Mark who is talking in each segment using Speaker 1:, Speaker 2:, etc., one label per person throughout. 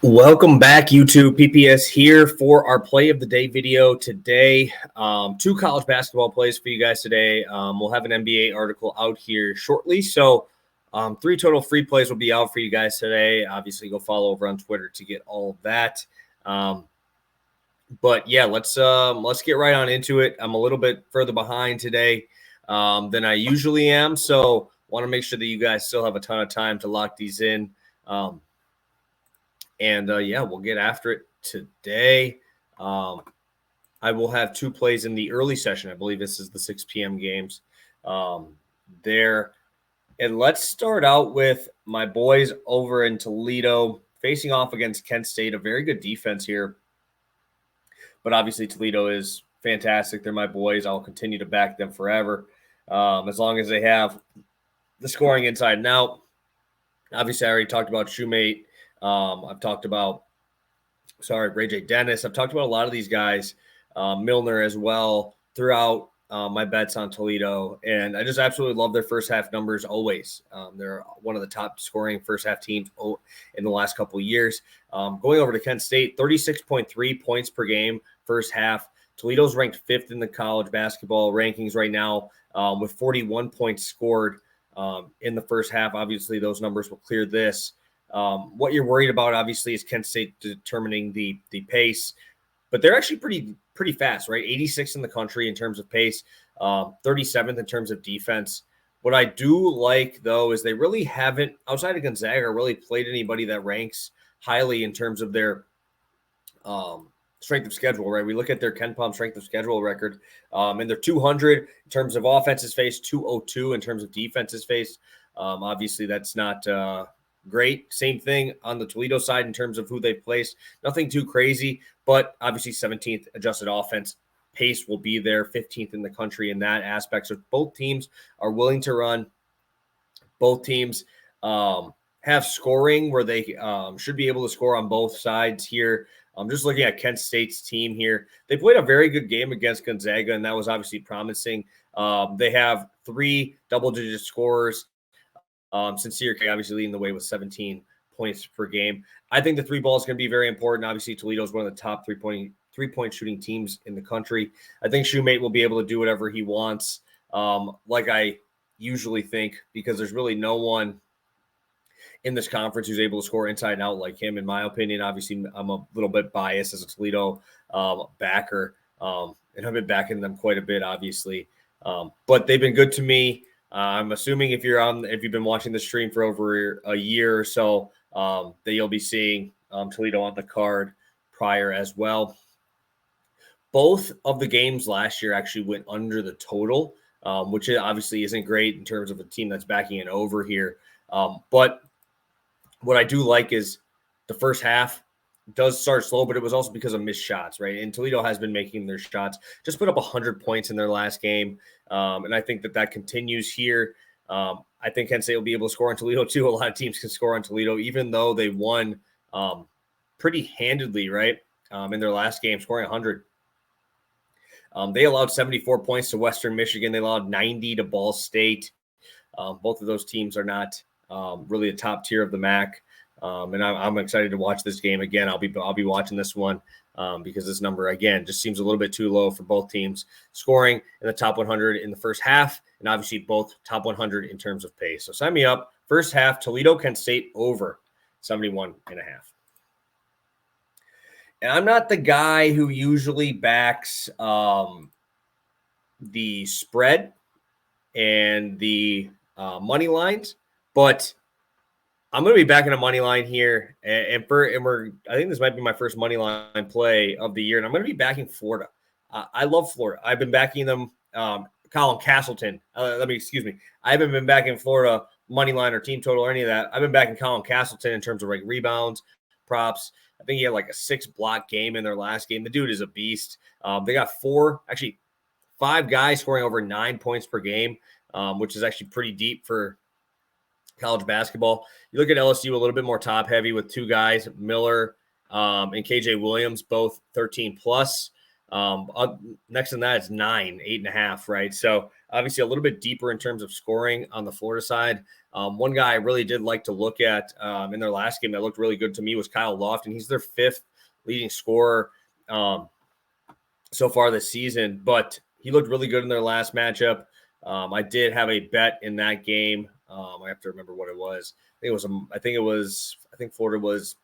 Speaker 1: Welcome back, YouTube. PPS here for our play of the day video today. Two college basketball plays for you guys today. We'll have an NBA article out here shortly. So three total free plays will be out for you guys today. Obviously, go follow over on Twitter to get all of that. But yeah, let's get right on into it. I'm a little bit further behind today than I usually am. So want to make sure that you guys still have a ton of time to lock these in. Yeah, we'll get after it today. I will have two plays in the early session. I believe this is the 6 p.m. games there. And let's start out with my boys over in Toledo facing off against Kent State, a very good defense here. But obviously Toledo is fantastic. They're my boys. I'll continue to back them forever as long as they have the scoring inside and out. Obviously, I already talked about Shoemate. I've talked about, Ray J. Dennis. I've talked about a lot of these guys, Milner as well, throughout my bets on Toledo. And I just absolutely love their first half numbers always. They're one of the top scoring first half teams in the last couple of years. Going over to Kent State, 36.3 points per game first half. Toledo's ranked 5th in the college basketball rankings right now with 41 points scored in the first half. Obviously, those numbers will clear this. What you're worried about, obviously, is Kent State determining the pace, but they're actually pretty fast, right? 86th in the country in terms of pace, 37th in terms of defense. What I do like, though, is they really haven't, outside of Gonzaga, really played anybody that ranks highly in terms of their strength of schedule, right? We look at their KenPom strength of schedule record, and they're 200 in terms of offenses faced, 202 in terms of defenses faced. Obviously, that's not great. Same thing on the Toledo side in terms of who they've placed. Nothing too crazy, but obviously 17th adjusted offense pace will be there, 15th in the country in that aspect. So both teams are willing to run. Both teams have scoring where they should be able to score on both sides here. I'm just looking at Kent State's team here. They played a very good game against Gonzaga, and that was obviously promising. They have 3 double-digit scorers. Sincere obviously leading the way with 17 points per game. I think the three ball is going to be very important. Obviously, Toledo is one of the top three-point shooting teams in the country. I think Shoemate will be able to do whatever he wants, like I usually think, because there's really no one in this conference who's able to score inside and out like him, in my opinion. Obviously, I'm a little bit biased as a Toledo backer, and I've been backing them quite a bit, obviously. But they've been good to me. I'm assuming if you've been watching the stream for over a year or so, that you'll be seeing Toledo on the card prior as well. Both of the games last year actually went under the total, which obviously isn't great in terms of a team that's backing it over here. But what I do like is the first half does start slow, but it was also because of missed shots, right? And Toledo has been making their shots. Just put up 100 points in their last game, and I think that continues here. I think Kent State will be able to score on Toledo too. A lot of teams can score on Toledo, even though they won pretty handedly, right, in their last game, scoring 100. They allowed 74 points to Western Michigan. They allowed 90 to Ball State. Both of those teams are not really a top tier of the MAC. And I'm excited to watch this game again. I'll be watching this one because this number, again, just seems a little bit too low for both teams. Scoring in the top 100 in the first half, and obviously both top 100 in terms of pace. So sign me up. First half, Toledo, Kent State over 71.5. And I'm not the guy who usually backs the spread and the money lines, but I'm going to be backing a money line here, I think this might be my first money line play of the year, and I'm going to be backing Florida. I love Florida. I've been backing them. Colin Castleton. I haven't been backing Florida money line or team total or any of that. I've been backing Colin Castleton in terms of like rebounds, props. I think he had like a 6-block game in their last game. The dude is a beast. They got 5 guys scoring over 9 points per game, which is actually pretty deep for college basketball. You look at LSU a little bit more top heavy with 2 guys, Miller and KJ Williams, both 13 plus. Next to that is 8.5, right? So Obviously, a little bit deeper in terms of scoring on the Florida side. One guy I really did like to look at in their last game that looked really good to me was Kyle Lofton. He's their 5th leading scorer so far this season, but he looked really good in their last matchup. I did have a bet in that game. I have to remember what it was. I think Florida was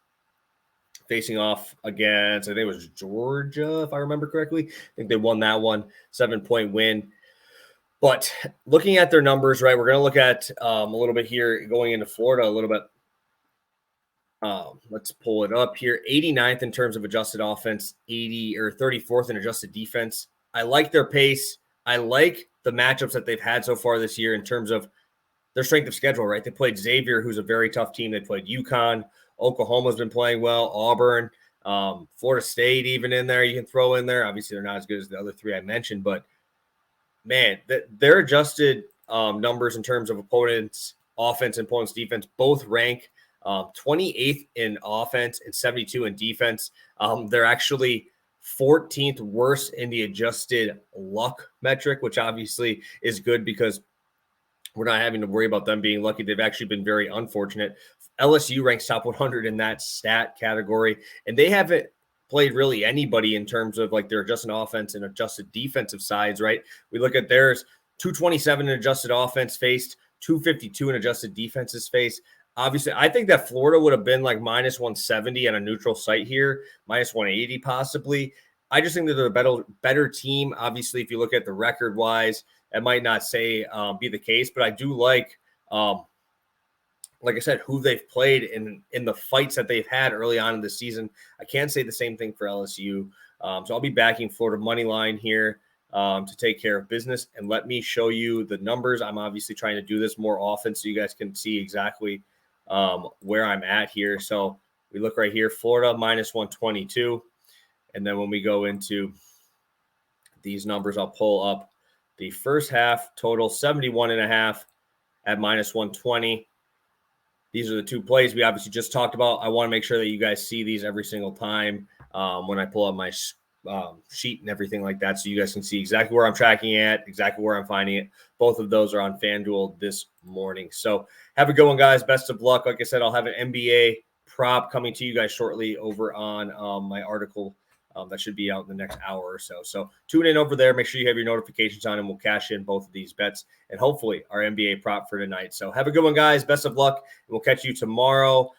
Speaker 1: facing off against, I think it was Georgia, if I remember correctly. I think they won that one, 7-point win. But looking at their numbers, right, we're going to look at a little bit here going into Florida a little bit. Let's pull it up here. 89th in terms of adjusted offense, 34th in adjusted defense. I like their pace. I like the matchups that they've had so far this year in terms of their strength of schedule, right? They played Xavier, who's a very tough team. They played UConn. Oklahoma's been playing well. Auburn, Florida State even in there you can throw in there. Obviously, they're not as good as the other 3 I mentioned, but, man, their adjusted numbers in terms of opponents' offense and opponents' defense both rank 28th in offense and 72 in defense. They're actually 14th worst in the adjusted luck metric, which obviously is good because we're not having to worry about them being lucky. They've actually been very unfortunate. LSU ranks top 100 in that stat category, and they haven't played really anybody in terms of like their adjusted offense and adjusted defensive sides, right? We look at theirs, 227 in adjusted offense faced, 252 in adjusted defenses faced. Obviously, I think that Florida would have been like minus 170 on a neutral site here, minus 180 possibly. I just think that they're a better team. Obviously, if you look at the record-wise, it might not say be the case, but I do like I said, who they've played in the fights that they've had early on in the season. I can't say the same thing for LSU. So I'll be backing Florida money line here to take care of business. And let me show you the numbers. I'm obviously trying to do this more often so you guys can see exactly where I'm at here. So we look right here, Florida minus 122. And then when we go into these numbers, I'll pull up the first half total 71.5 at minus 120. These are the 2 plays we obviously just talked about. I want to make sure that you guys see these every single time when I pull up my sheet and everything like that, so you guys can see exactly where I'm tracking at, exactly where I'm finding it. Both of those are on FanDuel this morning. So have a good one, guys. Best of luck. Like I said, I'll have an NBA prop coming to you guys shortly over on my article. That should be out in the next hour or so. So tune in over there. Make sure you have your notifications on, and we'll cash in both of these bets and hopefully our NBA prop for tonight. So have a good one, guys. Best of luck. And we'll catch you tomorrow